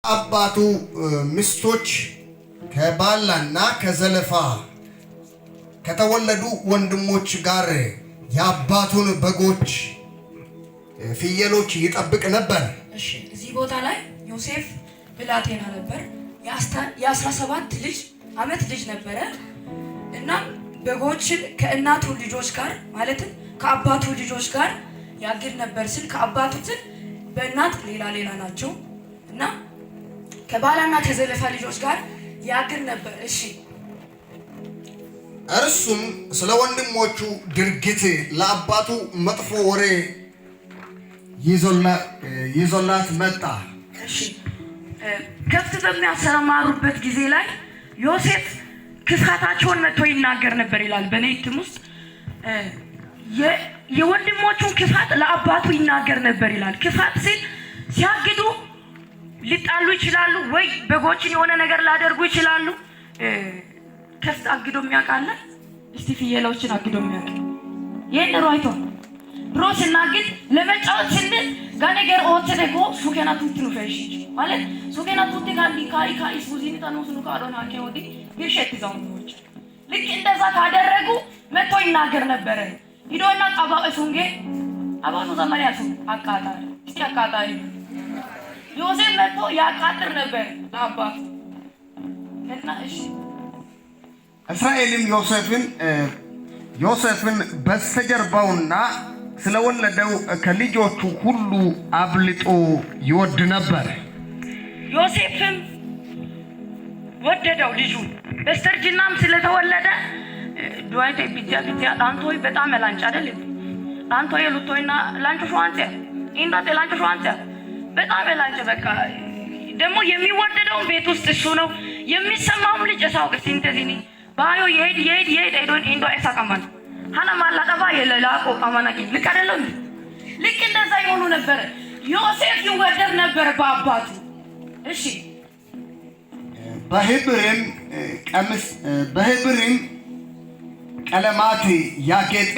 አባቱ ሚስቶች ከባላና ከዘለፋ ከተወለዱ ወንድሞች ጋር የአባቱን በጎች ፍየሎች ይጠብቅ ነበር። እሺ እዚህ ቦታ ላይ ዮሴፍ ብላቴና ነበር። የ17 ዓመት ልጅ ነበረ እና በጎችን ከእናቱ ልጆች ጋር ማለትም ከአባቱ ልጆች ጋር ያግድ ነበር። ስል ከአባቱ በእናት ሌላ ናቸው እና ከባላና ከዘለፋ ልጆች ጋር ያግድ ነበር። እሺ እርሱም ስለ ወንድሞቹ ድርጊት ለአባቱ መጥፎ ወሬ ይዞላት መጣ። እሺ ከብት በሚያሰማሩበት ጊዜ ላይ ዮሴፍ ክፋታቸውን መጥቶ ይናገር ነበር ይላል። በኔትም ውስጥ የወንድሞቹን ክፋት ለአባቱ ይናገር ነበር ይላል። ክፋት ሲል ሲያግዱ ሊጣሉ ይችላሉ ወይ በጎችን የሆነ ነገር ላደርጉ ይችላሉ። ከፍት አግዶ የሚያውቃለ እስቲ ፍየሎችን አግዶ የሚያውቅ ይሄን ሮይቶ ድሮ ስናግድ ለመጫወት ስንል ጋነገር ኦተደጎ ሱከናቱት ነው ፈሽ ማለት ሱከናቱት ጋር ካይ ሱዚን ታኖስ ነው ካሮና ከወዲ ይርሸት ይዛው ነው ልክ እንደዛ ካደረጉ መጥቶ ይናገር ነበር። ሂዶና ጣባው እሱንጌ አባኑ ዘመሪያቱ አቃጣሪ ዮሴፍ መጥቶ ያቃጥር ነበር ለአባቱ እና እሺ እስራኤልም ዮሴፍን በስተጀርባውና ስለወለደው ከልጆቹ ሁሉ አብልጦ ይወድ ነበር። ዮሴፍም ወደደው ልጁ በስተርጅናም ስለተወለደ ዱአይቴ ቢጃ ዳንቶይ በጣም ላንጫ አይደል ዳንቶይ ሉቶይና ላንቹ ሸዋንተ ኢንዳቴ ላንቹ ሸዋንተ በጣም ላንጨ በቃ ደግሞ የሚወደደው ቤት ውስጥ እሱ ነው የሚሰማውም ልጅ እሳው ከሲንተዚኒ ባዮ ይሄድ አይዶን ኢንዶ አይሳቀማን ሃና ማላቀባ የለላቆ አማናቂ ልክ አይደለም። ልክ እንደዛ ይሆኑ ነበር። ዮሴፍ ይወደድ ነበር በአባቱ። እሺ በህብርም ቀለማት ያጌጠ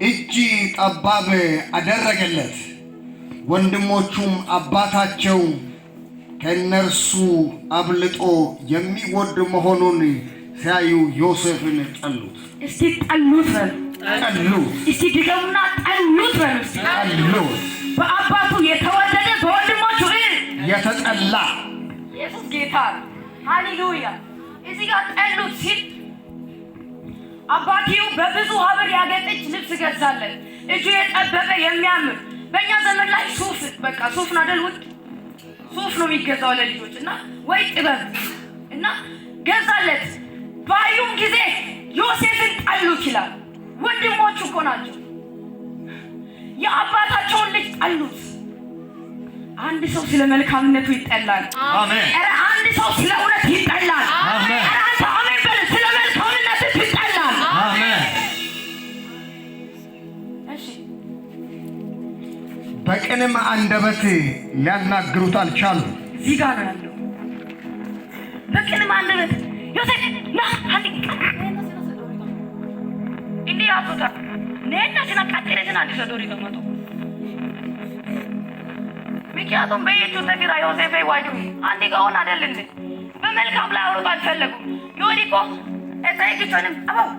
እጅ ጠባብ አደረገለት። ወንድሞቹም አባታቸው ከነርሱ አብልጦ የሚወድ መሆኑን ሲያዩ ዮሴፍን ጠሉት። እስቲ ጠሉት። እስቲ ድገሙና ጠሉት። በአባቱ የተወደደ በወንድሞቹ የተጠላ ኢየሱስ ጌታ ሃሌሉያ። እዚህ ጋር ጠሉት ሲል አባቲው በብዙ ሀብር ያጌጠች ልብስ ገዛለት። እጁ የጠበበ የሚያምር በእኛ ዘመን ላይ ሱፍ በቃ ሱፍ ነው አይደል? ሱፍ ነው የሚገዛው ለልጆች እና ወይ ጥበብ እና ገዛለት። ባዩም ጊዜ ዮሴፍን ጠሉት ይላል። ወንድሞቹ እኮ ናቸው። የአባታቸውን ልጅ ጠሉት። አንድ ሰው ስለ መልካምነቱ ይጠላል። አሜን። አንድ ሰው ስለ እውነት ይጠላል። አሜን። አንተ አሜን በል። ስለ መልካምነቱ ይጠላል። አሜን። በቅንም አንደበት ሊያናግሩት አልቻሉም። እዚህ ጋር ነው ያለው። በቅንም አንደበት ዮሴፍ ና እንዴ አቶታ ነና ሲናቃጥረትና ሊሰዶሪ ተመቶ ምክንያቱም በየቱ ተግራ ዮሴፍ አይዋጁ አንዴ ጋውን አይደል እንዴ በመልካም ላይ አውሩት አልፈለጉም። ዮዲኮ እታይክቶንም አባው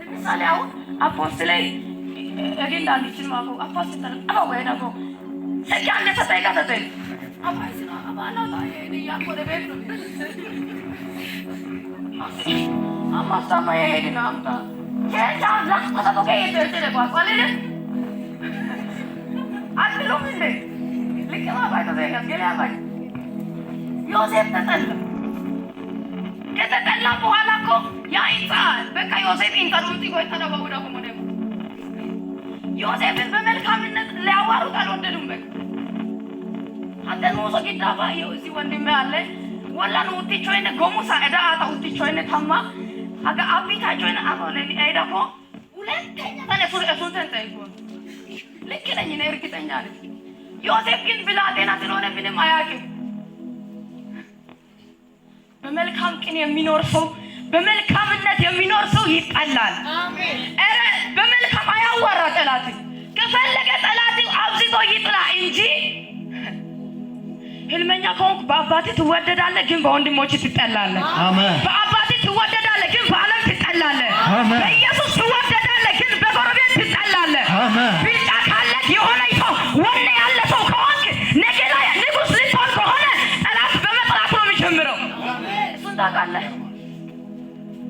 ለምሳሌ አሁን አፖስትል ላይ እገን ዳንቺን ማቆ አፖስትል አባው ወይናቆ ሰጃን ለተጠይቃ ተጠይቅ አባይስና አባና ታዬ ያቆደ ቤት ነው አማስታማ የሄድና አምጣ ከዛዛ አታቆቀ የተደረ ቋቋለለ አጥሎም እንዴ ልከማ ባይቶ ገለያ ባይ ዮሴፍ ተጠላ። ከተጠላ በኋላ እኮ ያይጻል በቃ ዮሴፍ ኢንተርቪው ጥቆይ ተደባው ደግሞ ዮሴፍን በመልካምነት ሊያዋሩት አልወደዱም። በቃ አንተ ሞሶ ጊዳባ እዚህ ወንድሜ አለ ወላን ውጥቾይነ ጎሙሳ እዳ አታ ውጥቾይነ ታማ አጋ አቢታ ጆይነ አቆለ አይዳፎ ሁለተኛ ተነሱ እሱን ተንጠይቆ ልክ ነኝ ነው እርግጠኛ ነኝ። ዮሴፍ ግን ብላቴና ስለሆነ ምንም አያውቅም። በመልካም ቅን የሚኖር ሰው በመልካምነት የሚኖር ሰው ይጠላል። አሜን። እረ በመልካም አያዋራ ጠላት ከፈለገ ጠላት አብዝቶ ይጥላ እንጂ ህልመኛ ከሆንክ በአባትህ ትወደዳለህ፣ ግን በወንድሞች ትጠላለህ። አሜን። በአባትህ ትወደዳለህ፣ ግን በዓለም ትጠላለህ። አሜን። በኢየሱስ ትወደዳለህ፣ ግን በጎረቤት ትጠላለህ። አሜን። ብልጫ ካለህ የሆነ ሰው ወኔ ያለ ሰው ከሆንክ ነገ ላይ ንጉሥ ልትሆን ከሆነ ጠላት በመጥላት ነው የሚጀምረው። እሱን ታውቃለህ።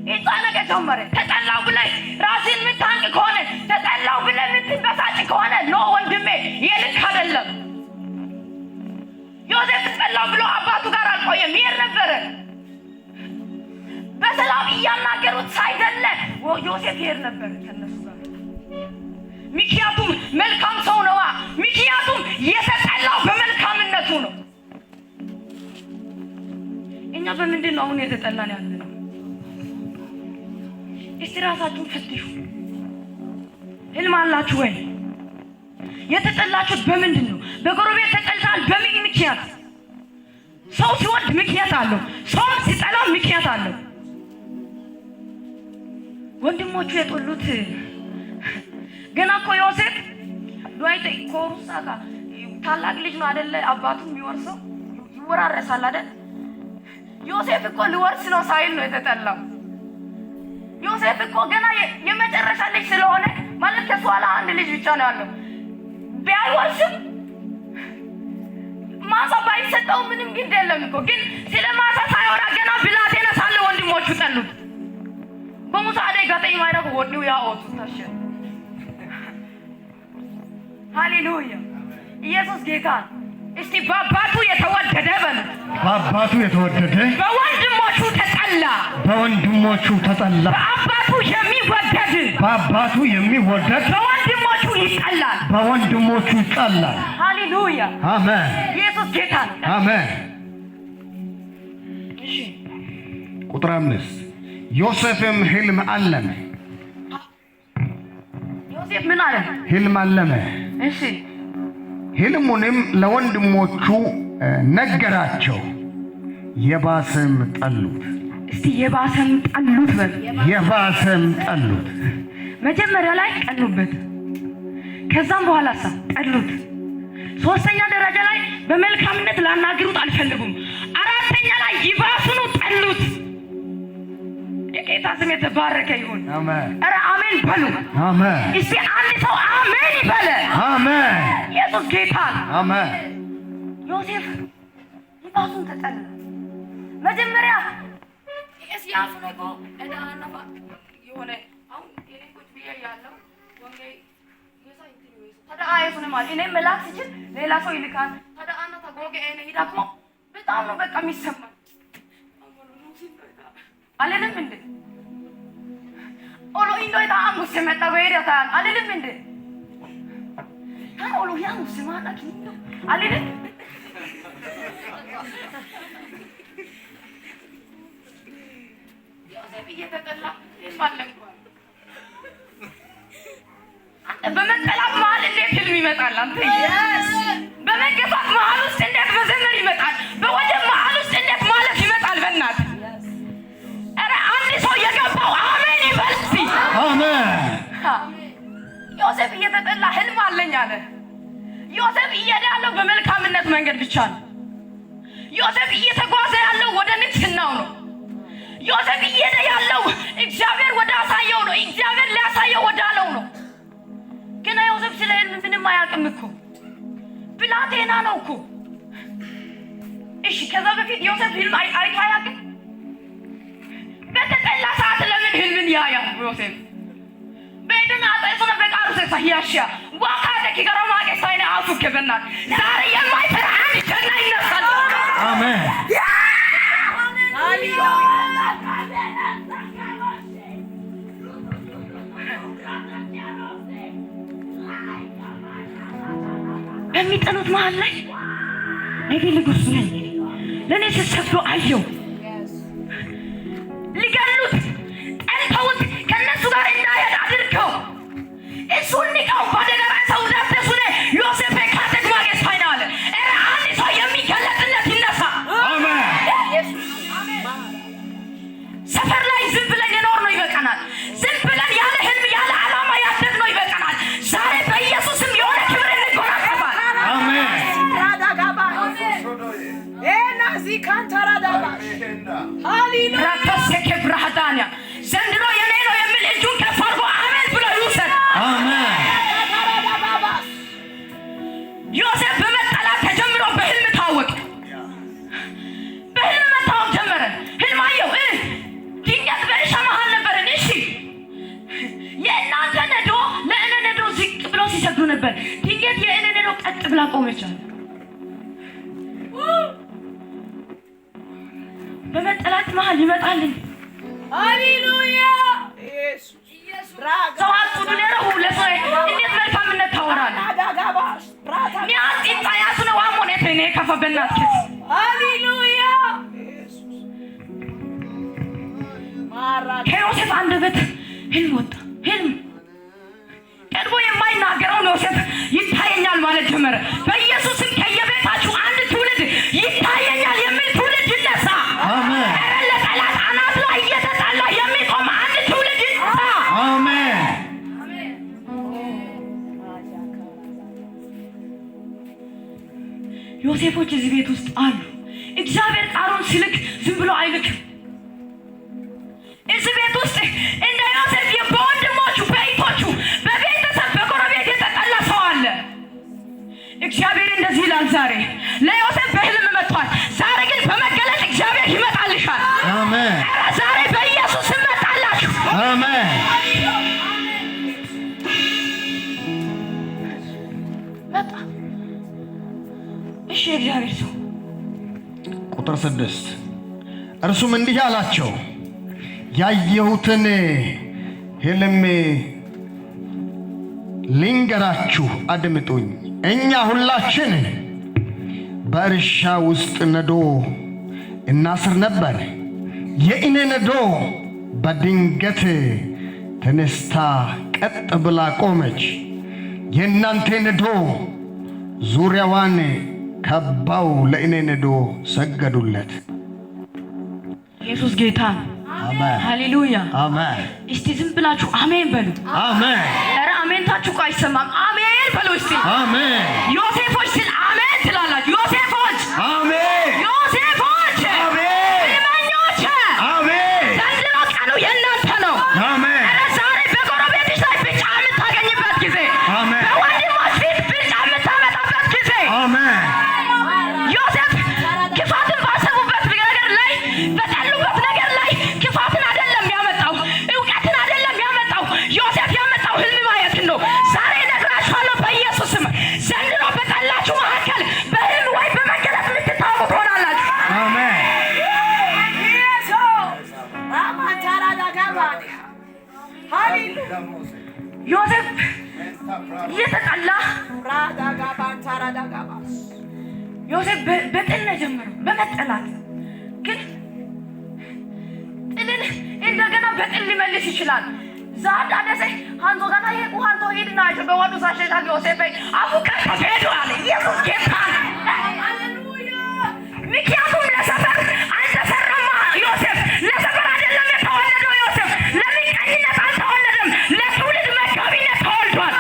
ይጻነቀ ጀመረ። ተጠላው ብለህ ራስን የምታንቅ ከሆነ ተጠላው ብለህ የምትበሳጭ ከሆነ ኖ ወንድሜ የልክ አይደለም። ዮሴፍ ተጠላው ብሎ አባቱ ጋር አልቆየም፣ ይሄድ ነበረ። በሰላም እያናገሩት ሳይደለ ዮሴፍ ይሄድ ነበር ከነሱ ጋር። ምክንያቱም መልካም ሰው ነዋ። ምክንያቱም የተጠላው በመልካምነቱ ነው። እኛ በምንድን ነው አሁን የተጠላን ያለነው? እስቲ ራሳችሁን ፈትሹ። ህልም አላችሁ ወይ? የተጠላችሁት በምንድን ነው? በጎረቤት ተጠልታል። በምን ምክንያት? ሰው ሲወድ ምክንያት አለው፣ ሰው ሲጠላ ምክንያት አለው። ወንድሞቹ የጠሉት ገና እኮ ዮሴፍ ዱአይተ ኮሩሳ ጋር ታላቅ ልጅ ነው አይደለ? አባቱ የሚወርሰው ይወራረሳል አይደል? ዮሴፍ እኮ ሊወርስ ነው ሳይል ነው የተጠላው። ዮሴፍ እኮ ገና የመጨረሻ ልጅ ስለሆነ ማለት ከሱ ኋላ አንድ ልጅ ብቻ ነው ያለው። ቢያወርስም ማሳ ባይሰጠው ምንም ግድ የለም እኮ። ግን ስለ ማሳ ሳይወራ ገና ብላቴና ሳለ ወንድሞቹ ጠሉት። በሙሳ አደይ ጋጠኝ ማይረግ ወዲው ያወጡ ታሸ። ሃሌሉያ! ኢየሱስ ጌታ። እስቲ በአባቱ የተወደደ በሉ። በአባቱ የተወደደ በወንድሞቹ ተጠላ። በወንድሞቹ ተጠላ። በአባቱ የሚወደድ በአባቱ የሚወደድ በወንድሞቹ ይጠላል። በወንድሞቹ ይጠላል። ሃሌሉያ! አሜን። ኢየሱስ ጌታ ነው። አሜን። እሺ ቁጥር 5 ዮሴፍም ህልም አለመ። ዮሴፍ ምን አለ? ህልም አለመ። እሺ ህልሙንም ለወንድሞቹ ነገራቸው፣ የባሰም ጠሉት። እስቲ የባሰም ጠሉት በል። የባሰም ጠሉት። መጀመሪያ ላይ ቀኑበት፣ ከዛም በኋላ ጠሉት። ሶስተኛ ደረጃ ላይ በመልካምነት ላናግሩት አልፈልጉም። አራተኛ ላይ ይባሱኑ ጠሉት። የጌታ ስም የተባረከ ይሁን። አሜን። ኧረ አሜን በሉ። አሜን። እስቲ አንድ ሰው አሜን ይበለ። አሜን። ኢየሱስ ጌታ። አሜን። ዮሴፍ ይባሱን ተጠላ። መጀመሪያ እስያሱ ነው እዳናፋ የሆነ አሁን የሌሎች ብዬ ያለው ወንጌ የሳይት ነው ተዳአይፉ ነው ማለት እኔ መላክ ሲችል ሌላ ሰው ይልካል። ተዳአና ተጎገ እኔ ይዳክሞ በጣም ነው በቃ የሚሰማኝ አለንም እንዴ ኦሎ ኢንዶይ ታም ሙስመጣ ወይራታ አለንም እንዴ ታን ኦሎ ያ ሙስማና ኪንዶ አለንም ዮሴፍ እየተጠላ ይባለንኳል። በመጠላት መሀል እንዴት ህልም ይመጣል? አንተ በመገፋት መሀል ውስጥ እንዴት መዘመር ይመጣል? በወጀብ መሀል ውስጥ እንዴት ማለፍ ይመጣል? በእናትህ ኧረ አንድ ሰው የገባው አሜን ይበል እስቲ። አሜን። ዮሴፍ እየተጠላ ህልም አለኝ አለ። ዮሴፍ እየሄደ ያለው በመልካምነት መንገድ ብቻ ነው። ዮሴፍ እየተጓዘ ያለው ወደ ንግስናው ነው። ዮሴፍ እየሄደ ያለው እግዚአብሔር ወደ አሳየው ነው። እግዚአብሔር ሊያሳየው ወዳለው ነው። ግን ዮሴፍ ስለ ህልም ምንም አያውቅም እኮ ብላቴና ነው እኮ። እሺ ከዛ በፊት ዮሴፍ ህልም አይቶ አያውቅም? በተጠላ ሰዓት ለምን ህልምን ያያል ዮሴፍ? ቤቱን አጠይቁነ በቃሩ ሰፋያሻ ዋካደ ከገራማ ከሳይነ አፉ ከበናል ዛሬ የማይፈራ አንድ ጀና ይነሳል። አሜን። ሃሌሉያ! በሚጠሉት መሀል ላይ ነገ ንጉሥ ነኝ ለእኔ ስትሰግዱ አየው። ሊገሉት ጠልተውት ከእነሱ ጋር እንዳይሄድ አድርገው እሱን ንቀው ባደገራ ሰው ዳተሱነ ዮሴፍ ካተግ ማገስ ፋይናል ኧረ አንድ ሰው የሚገለጥለት ይነሳ። ሰፈር ላይ ዝም ብለን የኖር ነው ይበቃናል። ዝም ብለን ያለ ህልም ያለ ዓላማ ያደግ ነው ይበቃናል። ዛሬ በኢየሱስም የሆነ ክብር እንጎናጸፋለን። አሜን። ራዳጋባ ካንታራዳባሽ ሃሌሉያ ራከሰከ ብራሃዳንያ ዘንድሮ የኔ ነው የሚል እጁን ከፍ አድርጎ አሜን ብሎ ይውሰድ። አሜን። ዮሴፍ በመጠላት ተጀምሮ በህልም ታወቀ። በህልም መታወቅ ጀመረ። ህልም አየሁ። ድንገት በእርሻ መሃል ነበረን። እሺ የእናንተ ነዶ ለእኔ ነዶ ዝቅ ብለው ሲሰግዱ ነበር። ድንገት የእኔ ነዶ ቀጥ ብላ ቆመች። በመጠላት መሃል ይመጣልን። ሃሌሉያ ኢየሱስ ሰው አጥቶ ነው ለሰው እንዴት መልካምነት ታወራለህ? ዳጋባሽ ብራታ ሚያስ ኢጣያስ ነው አሞኔት ነው ከፈበናት ሃሌሉያ ኢየሱስ ማራ ከዮሴፍ አንደበት ህልም ወጣ። ህልም ቀድሞ የማይናገረው ዮሴፍ ይታየኛል ማለት ጀመረ። በኢየሱስም ከየቤታችሁ አንድ ትውልድ ይታየኛል የሚል ትውልድ ይነሳ። አሜን። ለጠላት አናት ላይ እየተጣላ የሚቆም አንድ ትውልድ ይነሳ። አሜን። ዮሴፎች እዚህ ቤት ውስጥ አሉ። እግዚአብሔር ቃሉን ሲልክ ዝም ብሎ አይልክም። እዚህ ቤት ውስጥ እንደ ዮሴፍ በወንድሞቹ፣ በእህቶቹ፣ በቤተሰብ፣ በጎረቤት የተጠላ ሰው አለ። እግዚአብሔር እንደዚህ ይላል ዛሬ ለዮሴፍ በህልም መጥቷል። ዛሬ ግን በመገለጥ እግዚአብሔር ይመጣልሻል። አሜን። ዛሬ በኢየሱስ ይመጣላችሁ። አሜን። መጣ። እሺ እግዚአብሔር ሰው ቁጥር 6 እርሱም እንዲህ አላቸው፣ ያየሁትን ህልም ልንገራችሁ አድምጡኝ። እኛ ሁላችን በእርሻ ውስጥ ነዶ እናስር ነበር። የእኔ ነዶ በድንገት ተነስታ ቀጥ ብላ ቆመች። የእናንተ ነዶ ዙሪያዋን ከባው ለእኔ ነዶ ሰገዱለት። ኢየሱስ ጌታ። አሜን። ሃሌሉያ። አሜን። እስቲ ዝም ብላችሁ አሜን በሉ። አሜን። ኧረ አሜንታችሁ እኮ አይሰማም። አሜን በሉ እስቲ። አሜን። ዮሴፎች ስል አሜን ትላላችሁ። ዮሴፎች አሜን። ዮሴፎች አሜን። ህልመኞች አሜን። ዘንድሮ ቀኑ የእናንተ ነው። አሜን። ኧረ ዛሬ በጎረቤትሽ ላይ ብልጫ የምታገኝበት ጊዜ፣ አሜን። በወንድሞች ፊት ብልጫ የምታመጣበት ጊዜ። አሜን። ዮሴፍ ክፋትን ባሰቡበት ነገር ላይ በጠሉበት ነገር ላይ ክፋትን አይደለም ያመጣው፣ እውቀትን አይደለም ያመጣው። ዮሴፍ ያመጣው ህልም ማየት ነው። ዛሬ እነግራችኋለሁ በኢየሱስም ዘንድሮ በጠላችሁ መካከል በህልም ወይ በመገለጥ የምትታወቁ ትሆናላችሁ። አሜን። ኢየሱስ አማንታራዳጋባዲ ሃሌሉያ ዮሴፍ እየተጠላ ብራዳጋባንታራዳጋባስ ዮሴፍ በጥል ነው የጀመረው፣ በመጠላት ግን ጥልን እንደገና በጥል ሊመልስ ይችላል። ዛዳ ደሰ አንቶ ጋና ይሄ አንቶ ሄድና በወዱ ሳሸታ ዮሴፍ አፉከ ከሄዱ አለ። ኢየሱስ ጌታ ነው። ሃሌሉያ ምክንያቱም ለሰፈር አልተሰራማ። ዮሴፍ ለሰፈር አይደለም የተወለደው። ዮሴፍ ለምቀኝነት አልተወለደም፣ ለትውልድ መጋቢነት ተወልዷል።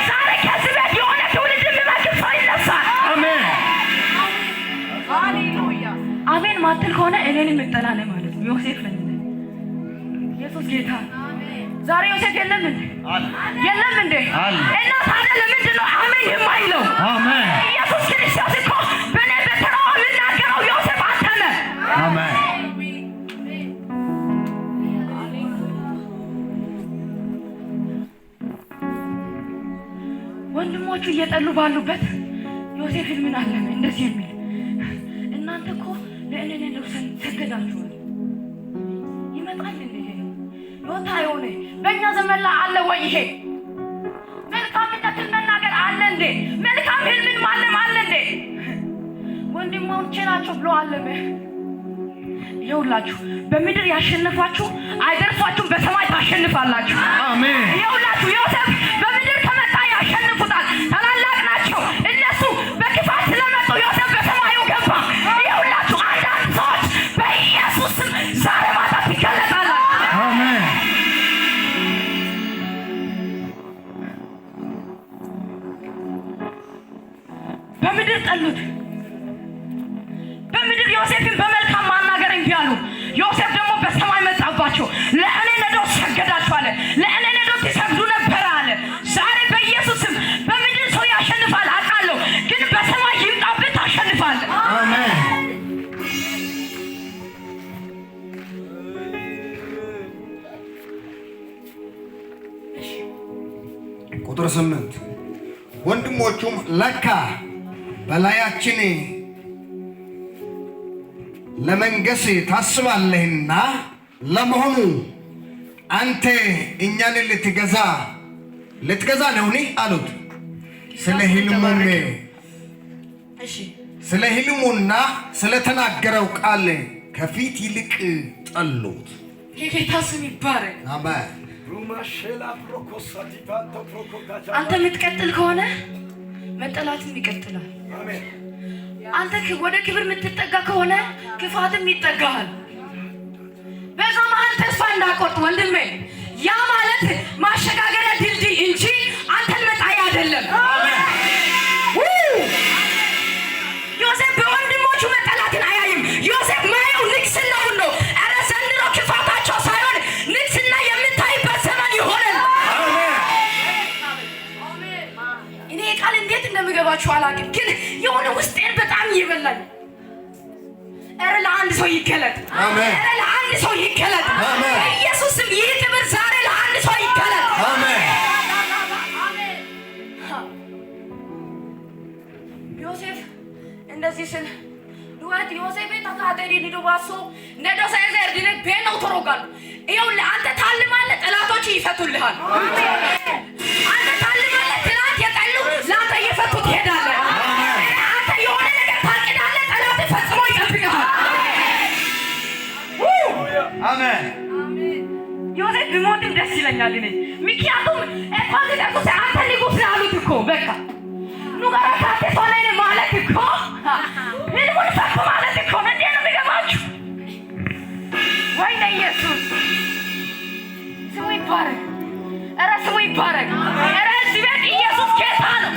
ዛሬ ከዚህ ቤት የሆነ ትውልድ የሚመግብ ሰው ይነሳል። አሜን። ሃሌሉያ አሜን ማትል ከሆነ እኔን የምጠላ ነህ ማለት ነው። ዮሴፍ ነኝ። ኢየሱስ ጌታ ነው። ዛሬ ዮሴፍ የለም እንዴ? የለም እንዴ? አለ። እና ታዲያ ለምንድን ነው አሜን የማይለው? አሜን። ኢየሱስ ክርስቶስ እኮ በእኔ በተራው ልናገረው ዮሴፍ አንተ ነህ። አሜን። ወንድሞቹ እየጠሉ ባሉበት ዮሴፍ ምን አለመ እንደዚህ የሚል እናንተ እኮ ለእኔ ነው ሰገዳችኋል። ይመጣል እንዴ? ዮታ የሆነ በእኛ ዘመን ላይ አለ ወይ? ይሄ መልካምነትን መናገር አለ እንዴ? መልካም ህልምን ማለም አለ እንዴ? ወንድሞቼ ናቸው ብሎ አለመ። ይኸውላችሁ በምድር ያሸነፋችሁ አይደርሷችሁም፣ በሰማይ ታሸንፋላችሁ። አሜን። ይኸውላችሁ ዮሴፍ በምድር ከመጣ ያሸንፉታል። ታላላቅ ናቸው እነሱ። በክፋት ስለመጡ ዮሴፍ በሰማዩ ገባ። ይኸውላችሁ አንዳንድ ሰዎች በኢየሱስ ስም ዛሬ ማታ ትገለጣላችሁ። አሜን። በምድር ጠሉት፣ በምድር ዮሴፍን በመልካም ማናገር እንቢ አሉ። ዮሴፍ ደግሞ በሰማይ መጣባቸው። ለእኔ ነዶ ሰገዳችሁ አለ። ለእኔ ነዶ ትሰግዱ ነበር አለ። ዛሬ በኢየሱስም በምድር ሰው ያሸንፋል አውቃለሁ፣ ግን በሰማይ ይምጣብህ ታሸንፋለህ። አሜን። ቁጥር 8 ወንድሞቹም ለካ በላያችን ለመንገስ ታስባለህና ለመሆኑ አንተ እኛን ልትገዛ ነውኒ አሉት። ስለ ህልሙና ስለተናገረው ቃል ከፊት ይልቅ ጠሉት። የጌታ ስም ይባረክ። አሜን። አንተ የምትቀጥል ከሆነ መጠላትም ይቀጥላል። አንተ ወደ ክብር የምትጠጋ ከሆነ ክፋትም ይጠጋሃል። በዛ መሀል ተስፋ እንዳቆርጥ ወንድሜ፣ ያ ማለት ማሸጋገሪያ ድልድይ እንጂ አንተን መጣያ አይደለም። ዮሴፍ በወንድሞቹ መጠላትን አያይም። ዮሴፍ ማየው ንግስናውን ነው። ኧረ ዘንድሮ ክፋታቸው ሳይሆን ንግስና የምታይበት ዘመን ይሆናል። እኔ ቃል እንዴት እንደምገባችሁ አላውቅም፣ ግን የሆነ ውስጤን በጣም ይበላል። ኧረ ለአንድ ሰው ይገለጥ። አሜን። ኧረ ለአንድ ሰው ይገለጥ። አሜን። በኢየሱስም ይህ ክብር ዛሬ ለአንድ ሰው ይገለጥ። አሜን። ዮሴፍ እንደዚህ ስል ዱዋት ዮሴፍ ተካተዲ ሊዱባሶ ነዶ ሳይዘር ዲነ ቤነው ተሮጋል። ይኸው ለአንተ ታልማለህ፣ ጠላቶች ይፈቱልሃል። አንተ ታልማለህ፣ ትናንት የጠሉ ለአንተ እየፈቱ ትሄዳለህ። አንተ የሆነ ነገር ታቅዳለህ፣ ጠላት ፈጽሞ ይጠብቅሃል። አሜን። ዮሴፍ ቢሞትም ደስ ይለኛል እኔ፣ ምክንያቱም እንኳን ተቆሰ አንተ ንጉስ ነህ አሉት እኮ በቃ ኑጋራ ካቴ ሆነኝ ማለት እኮ ህልሙን ፈቱ ማለት እኮ ነው። እንዴት ነው የሚገባችሁ? ወይኔ ኢየሱስ ስሙ ይባረክ። ኧረ ስሙ ይባረክ። ኧረ እዚህ ቤት ኢየሱስ ጌታ ነው።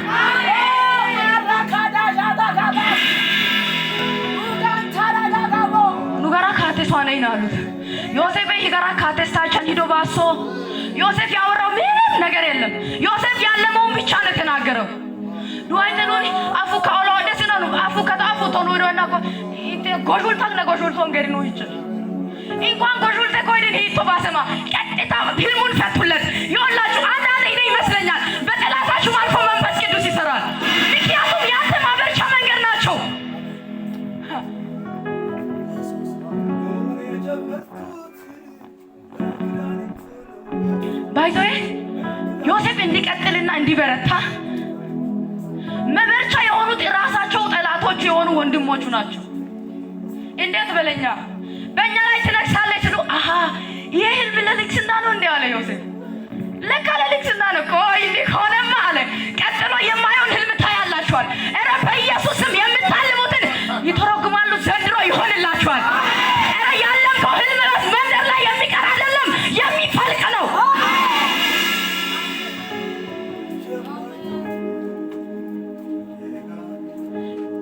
ኑጋራ ካቴ ሆነኝ አሉት። ዮሴፍ ይጋራ ካቴ ስታቻን ሂዶ ባሶ ዮሴፍ ያወራው ምንም ነገር የለም። ዮሴፍ ያለመውን ብቻ ነው የተናገረው። ዱአይነኑን አፉ ካውላ ወደስ ነው አፉ ከታፉ ቶሎ ወደና ኢንተ ጎሹል ታክ ነገሹል ሶንገሪ ነው ይችላል። እንኳን ጎሹል ተቆይደን ይቶ ባሰማ ቀጥታ ህልሙን ፈቱለት። ይወላችሁ አንዳንዴ እኔ ይመስለኛል በጠላታችሁ አልፎ መንፈስ ቅዱስ ይሰራል። ምክንያቱም ያንተ ማበርቻ መንገድ ናቸው። ባይዞይ ዮሴፍ እንዲቀጥልና እንዲበረታ መበርቻ የሆኑት ራሳቸው ጠላቶች የሆኑ ወንድሞቹ ናቸው። እንዴት በለኛ በእኛ ላይ ትነግሳለች ነው። አሃ ይሄ ህልም ለልግስና ነው እንዴ አለ ዮሴፍ። ለካ ለልግስና ነው። ቆይ እንዲህ ከሆነማ አለ ቀጥሎ የማየውን ህልም ታያላችኋል። ኧረ በኢየሱስም የምታልሙትን ይተረጉማሉ። ዘንድሮ ይሆንላችኋል። ኧረ ያለምከው ህልም ራስ መንደር ላይ የሚቀር አይደለም፣ የሚፈልቅ ነው።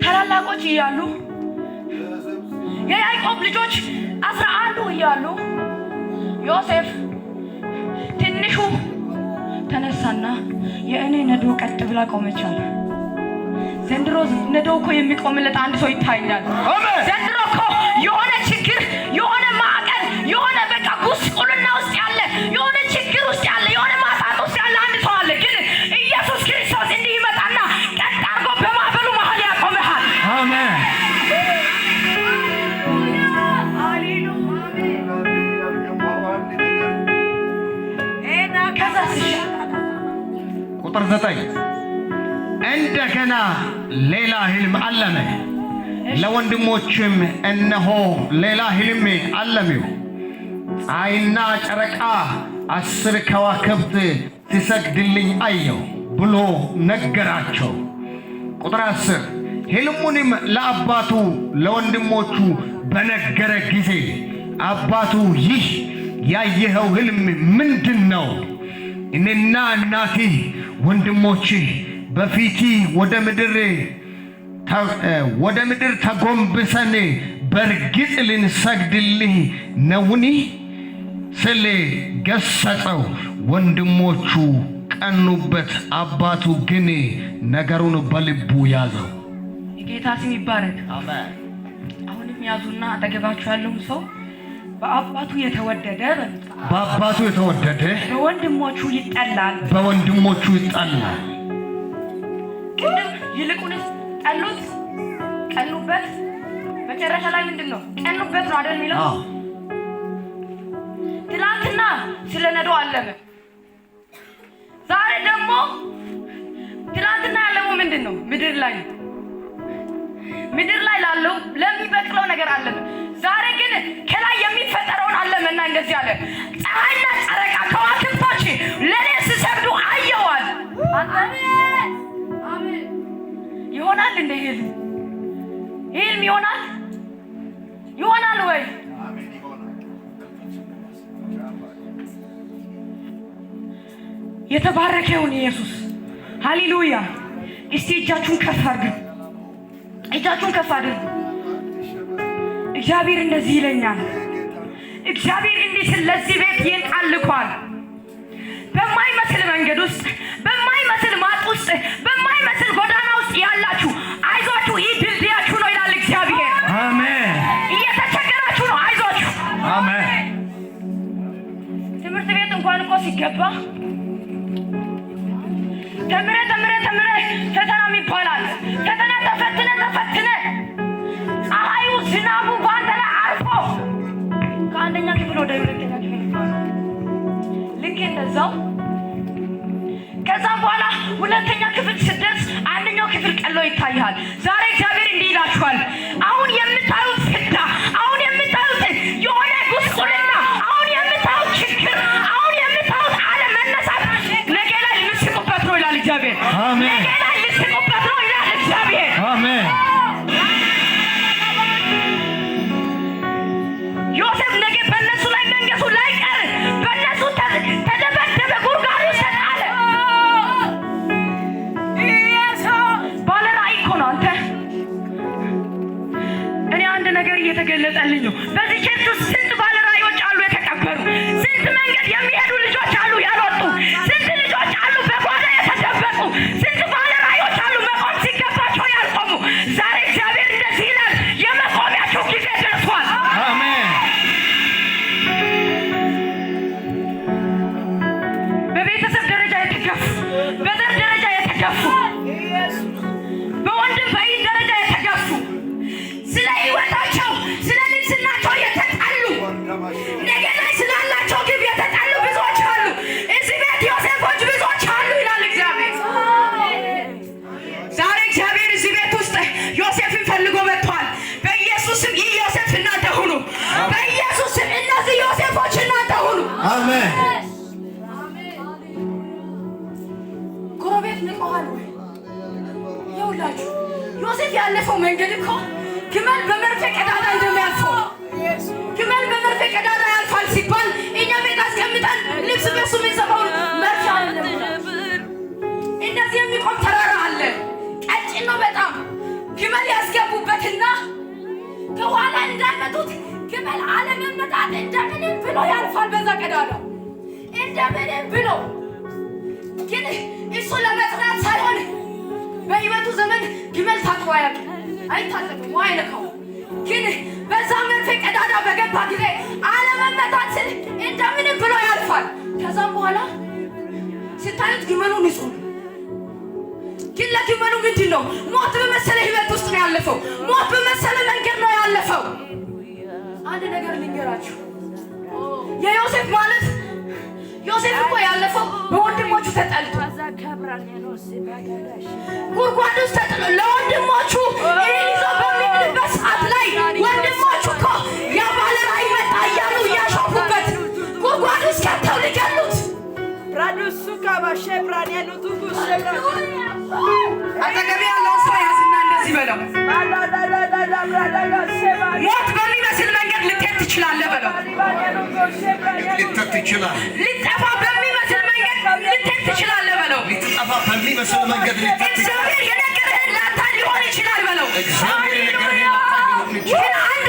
ታላላቆች እያሉ የያዕቆብ ልጆች 11 እያሉ ዮሴፍ ትንሹ ተነሳና የእኔ ነዶ ቀጥ ብላ ቆመቻል። ዘንድሮ ነዶ እኮ የሚቆምለት አንድ ሰው ይታያል። ዘንድሮ እኮ የሆነ ችግር፣ የሆነ ማዕቀል፣ የሆነ በቃ ጉስቁልና ውስጥ ያለ፣ የሆነ ችግር ውስጥ ያለ፣ የሆነ ማጣት ውስጥ ያለ አንድ ሰው አለ። ግን ኢየሱስ ክርስቶስ እንዲህ ይመጣና ቀጥ አድርጎ በማዕበሉ መሀል ያቆምሃል። አሜን። ቁጥር 9 እንደገና ሌላ ህልም አለመ። ለወንድሞችም እነሆ ሌላ ህልም አለምሁ፣ ፀሐይና ጨረቃ 10 ከዋክብት ትሰግድልኝ አየሁ ብሎ ነገራቸው። ቁጥር 10 ህልሙንም ለአባቱ ለወንድሞቹ በነገረ ጊዜ አባቱ ይህ ያየኸው ህልም ምንድን ነው? እኔና እናትህ ወንድሞችህ በፊቲ ወደ ምድር ተጎንብሰን በርግጥ ልንሰግድልህ ነውኒ ስለ ገሰጸው ወንድሞቹ ቀኑበት። አባቱ ግን ነገሩን በልቡ ያዘው። ጌታ ስም ይባረክ። አሜን። አሁንም ያዙና አጠገባችሁ ያለውን ሰው በአባቱ የተወደደ በወንድሞቹ ይጠላል። ቅድም ይልቁንስ ጠሉት፣ ቀኑበት። መጨረሻ ላይ ምንድነው? ቀኑበት ነው አይደል የሚለው? ትናንትና ስለ ነዶ አለመ። ዛሬ ደግሞ ትናንትና ያለመው ምንድነው? ምድር ላይ ላለው ለሚበቅለው ነገር አለመ። ዛሬ ግን ከላይ የሚፈጠረውን አለመና እንደዚህ አለ፣ ፀሐይና ጨረቃ ከዋክብቶች ለኔ ሲሰግዱ አየዋል። አሜን አሜን። ይሆናል እንደ ህልም ይሆናል ወይ? አሜን ይሆናል። የተባረከውን ኢየሱስ ሃሌሉያ። እስቲ እጃችሁን ከፍ አድርጉ። እግዚአብሔር እንደዚህ ይለኛል። እግዚአብሔር እንዲህ ስለዚህ ቤት ይህን ቃል ልኳል። በማይመስል መንገድ ውስጥ፣ በማይመስል ማጥ ውስጥ፣ በማይመስል ጎዳና ውስጥ ያላችሁ አይዟችሁ፣ ይህ ድልድያችሁ ነው ይላል እግዚአብሔር። አሜን። እየተቸገራችሁ ነው፣ አይዟችሁ። አሜን። ትምህርት ቤት እንኳን እኮ ሲገባ ተምረ ፈተና ይባላል። ፈተና ተፈትነ ፀሐዩ ዝናቡ ባንተ ላይ አርፎ ከአንደኛ ክፍል ወደ ሁለተኛ ክፍል ይባላል። ልክ እንደዛው ከዛም በኋላ ሁለተኛ ክፍል ስትደርስ አንደኛው ክፍል ቀሎ ይታያል። ዛሬ እግዚአብሔር እንዲህ ይላችኋል፣ አሁን የምታዩት ፍዳ፣ አሁን የምታዩት የሆነ ጉስቁልና፣ አሁን የምታዩት ችግር፣ አሁን የምታዩት አለመነሳት ነገ ላይ ልትስቁበት ነው ይላል እግዚአብሔር። አሜን። ነገ ላይ ልትስቁበት ነው ይላል እግዚአብሔር። አሜን። ዮሴፍ ነገ በእነሱ ላይ መንገሱ ላይ ቀር፣ በእነሱ ተደበደበ፣ ጉድጓድ ውስጥ ተጣለ። ባለ ራእይ እኮ ነው አንተ። እኔ አንድ ነገር እየተገለጠልኝ ነው። በዚህ ቸርች ውስጥ ስንት ባለ ራእዮች አሉ የተቀበሩ፣ ስንት መንገድ የሚሄዱ ልጆች አሉ ያልወጡ፣ ስንት ልጆች አሉ በጓዳ የተደበቁ፣ ስንት ባለ ራእዮች አሉ መቆም ሲገባቸው ያልቆሙ። ዛሬ እግዚአብሔር እንደዚህ ይላል፣ የመቆሚያችሁ ጊዜ ደርሷል። አሜን። በቤተሰብ ደረጃ የተገፉ፣ በዘር ደረጃ የተገፉ፣ በወንድም በይን ደረጃ የተገፉ፣ ስለ ሕይወታቸው ስለ ንግስናቸው የተጣሉ፣ ነገ ላይ ስላላቸው ግብ የተጣሉ ብዙዎች አሉ። እዚህ ቤት ዮሴፎች ብዙዎች አሉ ይላል እግዚአብሔር። ዛሬ እግዚአብሔር እዚህ ቤት ውስጥ ዮሴፍን ፈልጎ መጥቷል። በኢየሱስም ይህ ዮሴፍ እናንተ ሁኑ። በኢየሱስም እነዚህ ዮሴፎች እናንተ ሁኑ። አሜን። ጎረቤት ንቀዋል ወይ? ይኸውላችሁ ዮሴፍ ያለፈው መንገድ እኮ ግመል በመርፌ ቀዳዳ እንደሚያልፈው፣ ግመል በመርፌ ቀዳዳ ያልፋል ሲባል እኛ ቤት አስቀምጠን ልብስ በሱ የሚሰፋው መርፌ አለ። እንደዚህ የሚቆም ተራራ አለ፣ ቀጭን ነው በጣም። ግመል ያስገቡበትና ከኋላ እንዳመጡት ግመል አለመመጣት እንደምንም ብሎ ያልፋል በዛ ቀዳዳ እንደምንም ብሎ። ግን እሱ ለመጽናት ሳይሆን በሕይወቱ ዘመን ግመል ታጥቦ አያውቅም፣ አይታጠብም፣ ውሃ አይነካው። ግን በዛ መርፌ ቀዳዳ በገባ ጊዜ አለመመታት ስል እንደምንም ብሎ ያልፋል። ከዛም በኋላ ስታዩት ግመሉ ንጹህ ነው። ግን ለግመሉ ምንድን ነው? ሞት በመሰለ ሕይወት ውስጥ ነው ያለፈው። ሞት በመሰለ መንገድ ነው ያለፈው። አንድ ነገር ልንገራችሁ፣ የዮሴፍ ማለት ዮሴፍ እኮ ያለፈው በወንድሞቹ ተጠልቶ ጉድጓድ ውስጥ ተጥሎ ለወንድሞቹ ይዞ በሚሄድበት ሰዓት ላይ ወንድሞቹ እኮ ያ ባለ ራእይ መጣ እያሉ እያሾፉበት ጉድጓድ ውስጥ ከተው ሊገሉት። አጠገቤ ያለውን ሰው ያዝና እንደዚህ በለው፣ ሞት በሚመስል መንገድ ልትሄድ ትችላለህ በለው። ልትጠፋ በሚመስል መንገድ ልትሄድ ትችላለህ በለው። እግዚአብሔር የነገረህን ላታ ሊሆን ይችላል በለው። ግን አንድ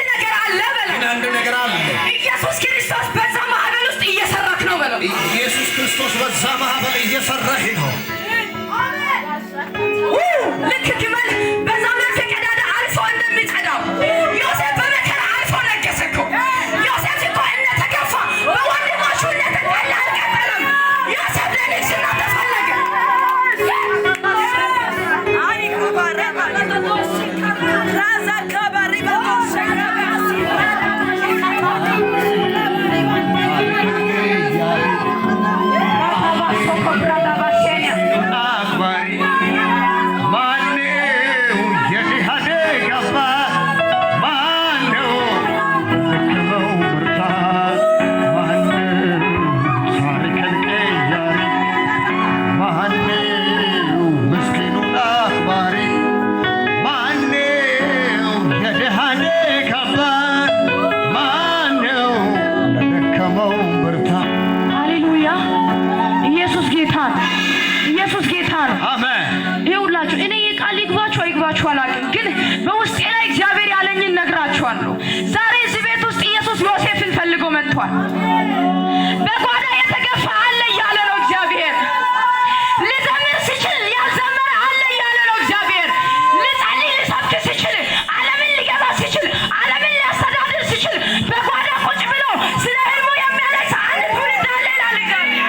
መጥቷል። በጓዳ የተገፋ አለ እያለ ነው እግዚአብሔር። ልዘምር ሲችል ያልዘመረ አለ እያለ ነው እግዚአብሔር። ልጸልይ ልሰብክ ሲችል ዓለምን ሊገዛ ሲችል ዓለምን ሊያስተዳድር ሲችል በጓዳ ቁጭ ብሎ ስለ ህልሙ የሚያለቅስ አንድ ትውልድ አለ ይላል እግዚአብሔር።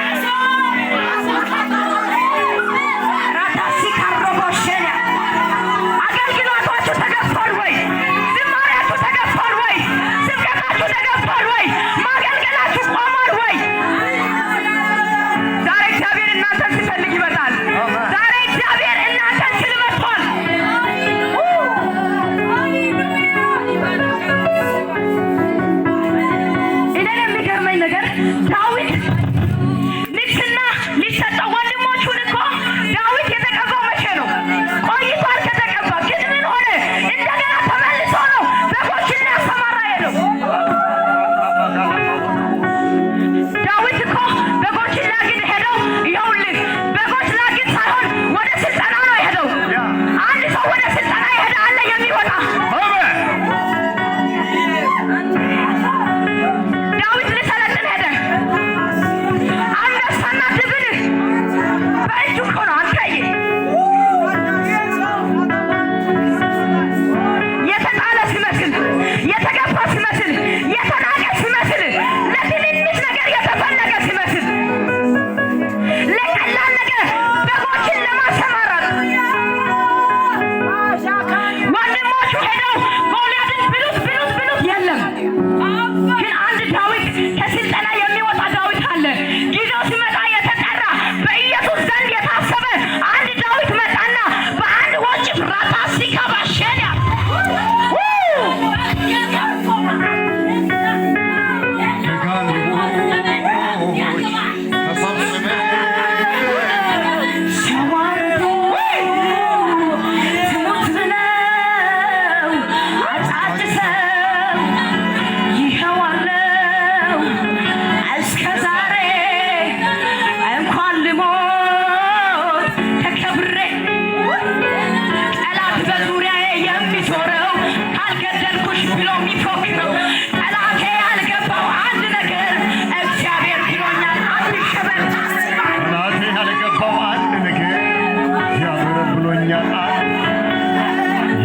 ራታሲ ካሮቦሸና አገልግሎታችሁ ተገፍቷል ወይ? ዝማሬያችሁ ተገፍቷል ወይ? ስብከታችሁ ተገፍቷል ወይ? ማገልገላችሁ ቆሟል ወይ? ዛሬ እግዚአብሔር እናንተን ሲፈልግ ይመጣል። ዛሬ እግዚአብሔር እናንተን ሲል መጥቷል። እኔን የሚገርመኝ ነገር ዳዊት ንግስና ሊሰጠው ወንድሞቹን እኮ ዳዊት የተቀባው መቼ ነው? ቆይቷል ከተቀባ። ግን ምን ሆነ? እንደገና ተመልሶ ነው በጎችን ሊያሰማራ ሄደው። ዳዊት እኮ በጎችን ሊያግድ ሄደው። ይኸውልህ በጎች ላግድ ሳይሆን ወደ ስልጠና ነው የሄደው። አንድ ሰው ወደ ስልጠና የሄደ አለ የሚወጣ። ዳዊት ሊሰለጥን ሄደ። አንበሳና ድብን በእጁ እኮ ነው አንተዬ። የተጣለ ሲመስል፣ የተገፋ ሲመስል፣ የተናቀ ሲመስል፣ ለትንንሽ ነገር የተፈለገ ሲመስል፣ ለቀላል ነገር በጎችን ለማሰማራት ወንድሞቹ ሄደው ጎልያድን ብሉት ብሉት ብሉት የለም። ግን አንድ ዳዊት ከስልጠና የሚወጣ ዳዊት አለ። ጊዜው ሲመጣ የተጠራ በኢየሱስ ዘንድ የታሰበ አንድ ዳዊት መጣና በአንድ ወጭፍ ራታ ሲካባ ሸኛ ሲያዋርዱ ትሙት ብለው አጫጭሰው ይኸዋለው እስከ ዛሬ እንኳን ልሞት ተከብሬ ጠላት በዙሪያዬ የሚዞረው ካልገደልኩሽ ብሎ የሚፎክረው ጠላቴ ያልገባው አንድ ነገር እግዚአብሔር ብሎኛል። አትሸበር ጠላቴ ያልገባው አንድ ነገር እግዚአብሔር ብሎኛል።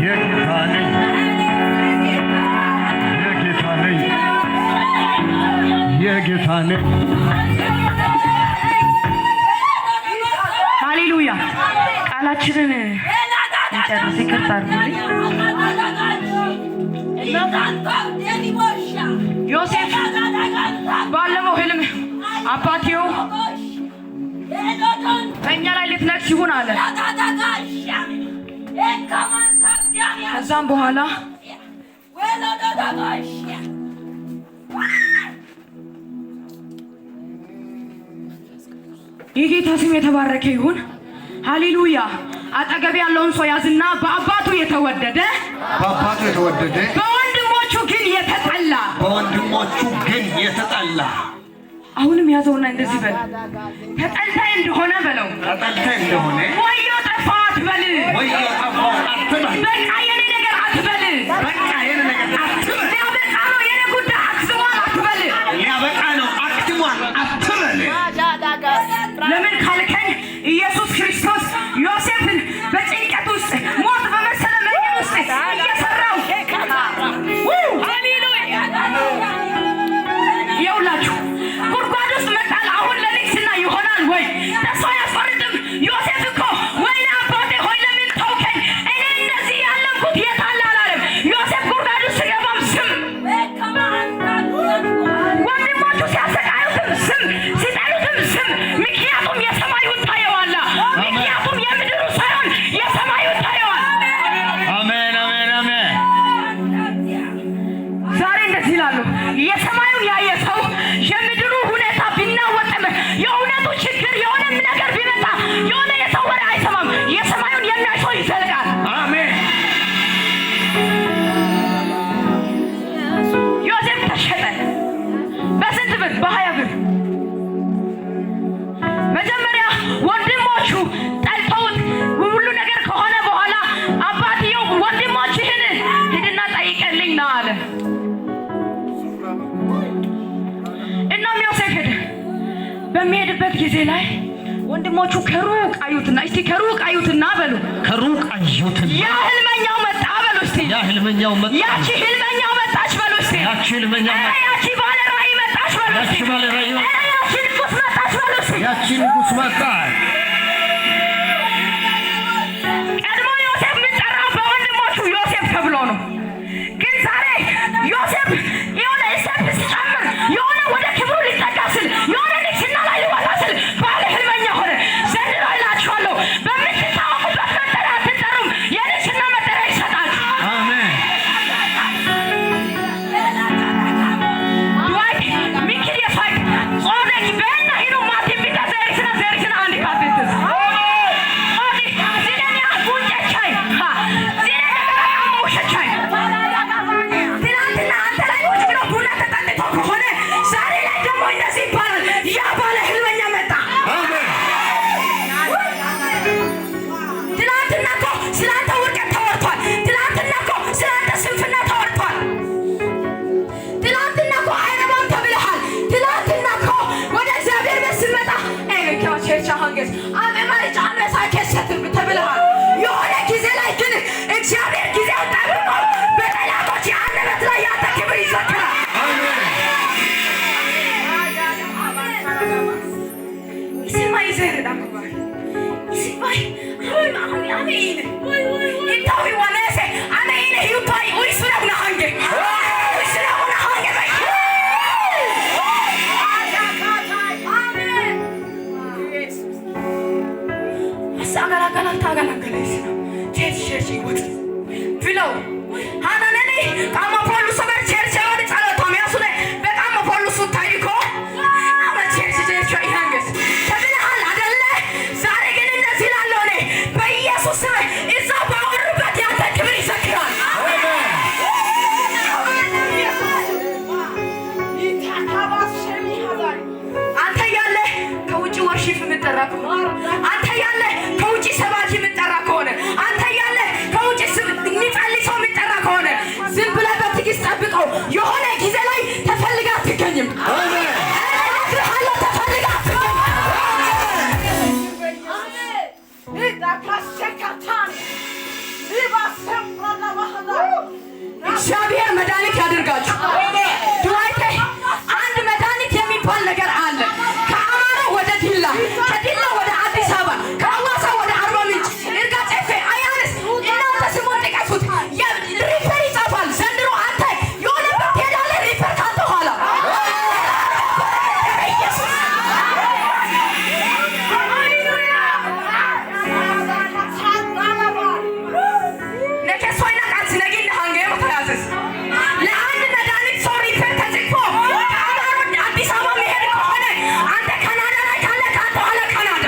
የጌታ ነኝ፣ የጌታ ነኝ፣ የጌታ ነኝ። ሃሌሉያ። ቃላችንን እንጨርስ። ይቅርታ አድርጉልኝ። ዮሴፍ ባለመው ህልም አባቴው በእኛ ላይ ልትነግስ ይሁን አለ። ከዛም በኋላ የጌታ ስም የተባረከ ይሁን። ሃሌሉያ። አጠገብ ያለውን ሰው ያዝና በአባቱ የተወደደ በአባቱ የተወደደ በወንድሞቹ ግን የተጠላ በወንድሞቹ ግን የተጠላ። አሁንም ያዘውና እንደዚህ በል፣ ተጠልተህ እንደሆነ በለው። ተጠልተህ እንደሆነ ወዮ ጠፋሁ አትበል። ወዮ ጠፋሁ አትበል። በቃ የኔ ነገር አትበል። በቃ የኔ ነገር አትበል። ሊያበቃ ነው የኔ ጉዳይ አክስሟል አትበል። ሊያበቃ ነው አክትሟል አትበል። ለምን ካልከኝ ኢየሱስ ክርስቶስ ዮሴፍን በጭንቀት ውስጥ ሞት በመሰለ መንገድ ውስጥ እየሰራው ይኸውላችሁ ጉድጓድ ውስጥ መጣል አሁን ለንግስና ይሆናል ወይ? ተስፋ ያስቆርጥም። ዮሴፍ እኮ ወይኔ አባቴ ሆይ ለምን ተውከኝ? እኔ እንደዚህ ያለምኩት የት አለ አላለም። ዮሴፍ ጉድጓድ ውስጥ ሲገባም ዝም፣ ወንድሞቹ ሲያሰቃዩትም ዝም፣ ሲጠሉትም ዝም። ምክንያቱም የሰማዩ ታየዋላ። ምክንያቱም የምድሩ ሳይሆን የሰማዩ ታየዋል። አሜን፣ አሜን፣ አሜን። ዛሬ እንደዚህ ይላሉ። የሰማዩን ያየ ሰው የምድሩ ሁኔታ ቢናወጥም የእውነቱ ችግር የሆነ ነገር ቢመጣ የሆነ የሰው ወሬ አይሰማም። የሰማዩን የሚያይ ሰው ይዘልቃል። አሜን። ዮሴፍ ተሸጠ። በስንት ብር? በ20 ብር። መጀመሪያ ወንድሞቹ ጠልተውት ሁሉ ነገር ከሆነ በኋላ አባትየው ወንድሞችህን ሂድና ጠይቀልኝ ና አለ። በሚሄድበት ጊዜ ላይ ወንድሞቹ ከሩቅ አዩትና፣ እስቲ ከሩቅ አዩትና በሉ፣ ከሩቅ አዩትና ያ ህልመኛው መጣ በሉ፣ እስቲ ያ ህልመኛው መጣ፣ ያቺ ህልመኛው መጣች በሉ፣ እስቲ ያቺ ህልመኛው መጣ፣ ያቺ ባለ ራእይ መጣች በሉ፣ ያቺ ባለ ራእይ ያቺ ንጉስ መጣች በሉ፣ እስቲ ያቺ ንጉስ መጣች። ቀድሞ ዮሴፍ የሚጠራው በወንድሞቹ ዮሴፍ ተብሎ ነው። ግን ዛሬ ዮሴፍ የሆነ እሴት ሲጨምር የሆነ ወደ ክብሩ ሊጠጋ ስል የሆነ ንግስና ላይ ሊወጣ ስል ባለ ህልመኛ ሆነ። ዘንድሮ እላችኋለሁ በምትታወቁበት መጠሪያ አትጠሩም፣ የንግስና መጠሪያ ይሰጣል። አሜን። ድዋይ ሚክል የፋይት ጾደቅ በእና ሂኑ ማቲም ቢታ ዘሪስና አንድ ካፌትስ ዚነኛ ጉንጨቻይ ዚነ ነገራ አሞሸቻይ ትናንትና አንተ ላይ ቁጭ ብሎ ቡና ተጠጥቶ ከሆነ ዛሬ ላይ ደግሞ እንደዚህ ይባላል፣ ያ ባለ ህልመኛ መጣ። ትናንትና እኮ ስላንተ ውድቀት ተወርቷል። ትናንትና እኮ ስላንተ ስንፍና ተወርቷል። ትናንትና እኮ አይረባም ተብለሃል። ትናንትና እኮ ወደ እግዚአብሔር ቤት ስመጣ ቸርቻ ሀንገስ አመማሪጫ አመሳ ከሰትም ተብለሃል። የሆነ ጊዜ ላይ ግን እግዚአብሔር ጊዜው ጠብቆ በጠላቶች የአንደበት ላይ ያንተ ክብር ይዘክራል። ይስማይ ዘርዳ ኩባር ይስማይ አሜን ይታዊ ዋነሰ አሜን ይታይ ወይስራውና ሀንገ ወይስራውና ሀንገ ባይ አሳጋራጋላ ታጋላገለስ ነው ቸርች ይወጥ ብለው ሃናነኒ ቃማ ፖሉስ በር ቸርች ወደ ጸሎት የሚያሱለ በቃማ ፖሉስ ታሪኮ አማ ቸርች ይሃንገስ ተብለሃል አይደለ? ዛሬ ግን እንደዚህ ላለው እኔ በኢየሱስ ስም እዛ ባወሩበት ያንተ ክብር ይዘክራል። አንተ ያለ ከውጭ ወርሺፕ የምጠራ ከሆነ፣ አንተ ያለ ከውጭ ሰባኪ የምጠራ ከሆነ፣ አንተ ያለ ከውጭ የሚጸልይ ሰው የምጠራ ከሆነ ዝም ብለህ በትዕግስት ጠብቀው። የሆነ ጊዜ ላይ ተፈልጋ አትገኝም። እነግርሃለሁ፣ ተፈልጋ አትገኝም። እግዚአብሔር መድኃኒት ያድርጋችሁ። ድዋይቴ አንድ መድኃኒት የሚባል ነገር አለ። ከአማራ ወደ ዲላ፣ ከዲላ ወደ አዲስ አበባ፣ ከአዋሳ ወደ አርባ ምንጭ፣ ይርጋ ጨፌ፣ አያንስ እናንተ ስሙን ጥቀሱት። ሪፈር ይጻፋል። ዘንድሮ አንተ የሆነ ትሄዳለህ፣ ሪፈር ካንተ ኋላ ነከሶይና ቃል ሲነግል ሃንገ ተያዘስ ለአንድ መድኃኒት ሰው ሪፈር ተጽፎ ከአማራ ወደ አዲስ አበባ መሄድ ከሆነ አንተ ካናዳ ላይ ካለ ካንተ ኋላ ካናዳ፣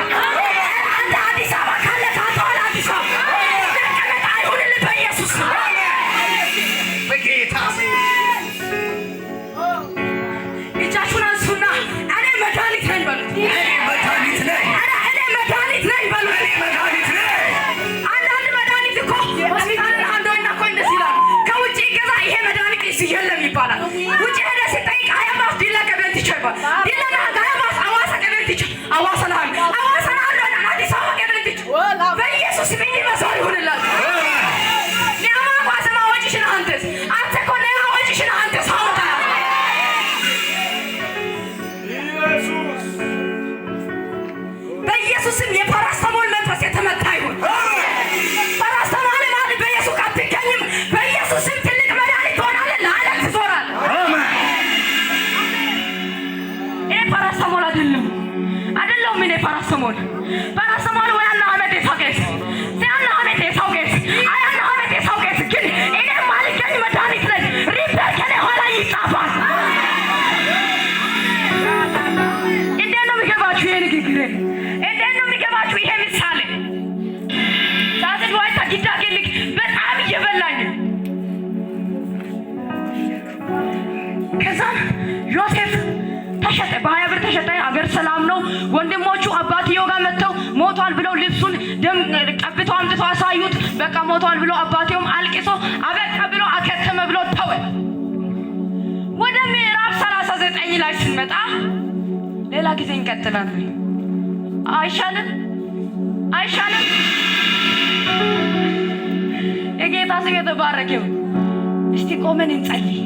አንተ አዲስ አበባ ካለ ካንተ ኋላ አዲስ አበባ መቀመጥ አይሁንልህ በኢየሱስ በጌታ እጃችሁን አንሱና እኔ መድኃኒት ነኝ በሉት። መድኃኒት ነኝ፣ እኔ መድኃኒት ነኝ በሉት። መድኃኒት ነኝ። አንዳንድ መድኃኒት እኮ ሆስፒታልን አንዶና እኮ እንደዚህ ይላሉ፣ ከውጭ ይገዛ ይሄ መድኃኒት እዚህ የለም ይባላል። ውጭ ሄደህ ሲጠይቅ አያባስ ዲላ ቀበልቲቻ ይባላል። ዲላ አያባስ አዋሳ ቀበልቲቻ አዋሳ ናል አዋሳ ናል አዲስ አበባ ቀበልቲቻ በኢየሱስ ስም እንዲመሰው ይሁንላችሁ። ኒያማ ቋሰማ ወጭሽን አንተስ አንተ እኮ ኒያማ ወጭሽን አንተስ አውጣ በኢየሱስ ስም የፓራስታሞል መንፈስ የተመታ ይሁን። ፓራስታሞል ማለት በኢየሱስ አትገኝም። በኢየሱስ ስም ትልቅ መድኃኒት ትሆናለህ፣ ለዓለም ትዞራለህ። ይሄ ፓራስታሞል አይደለም። እኔ ፓራስታሞል ወያና አመት የሳውቄስ ሲያና አመት የሳውቄስ አያና አመት የሳውቄስ ግን እኔ ማልገኝ መድኃኒት ነኝ። ሪፐር ከኔ ኋላ ይጻፋል። እንዴት ነው የሚገባችሁ ይሄ ንግግር? እንዴት ነው የሚገባችሁ ይሄ ምሳሌ? ዛሬ ዋይታ ጊዳ ገልክ በጣም እየበላኝ ከዛም ዮሴፍ ተሸጠ፣ በ20 ብር ተሸጠ። አገር ሰላም ነው። ወንድሞቹ አባትየው ጋር መጥተው ሞቷል ብለው ልብሱን ደም ቀብተው አምጥተው አሳዩት። በቃ ሞቷል ብሎ አባትየውም አልቅሶ አበቃ ብሎ አከተመ ብሎ ተወ። ወደ ምዕራፍ 39 ላይ ስንመጣ ሌላ ጊዜ እንቀጥላለን። አይሻልም? አይሻልም? የጌታ ስም የተባረከ ይሁን። እስቲ ቆመን እንጸልይ።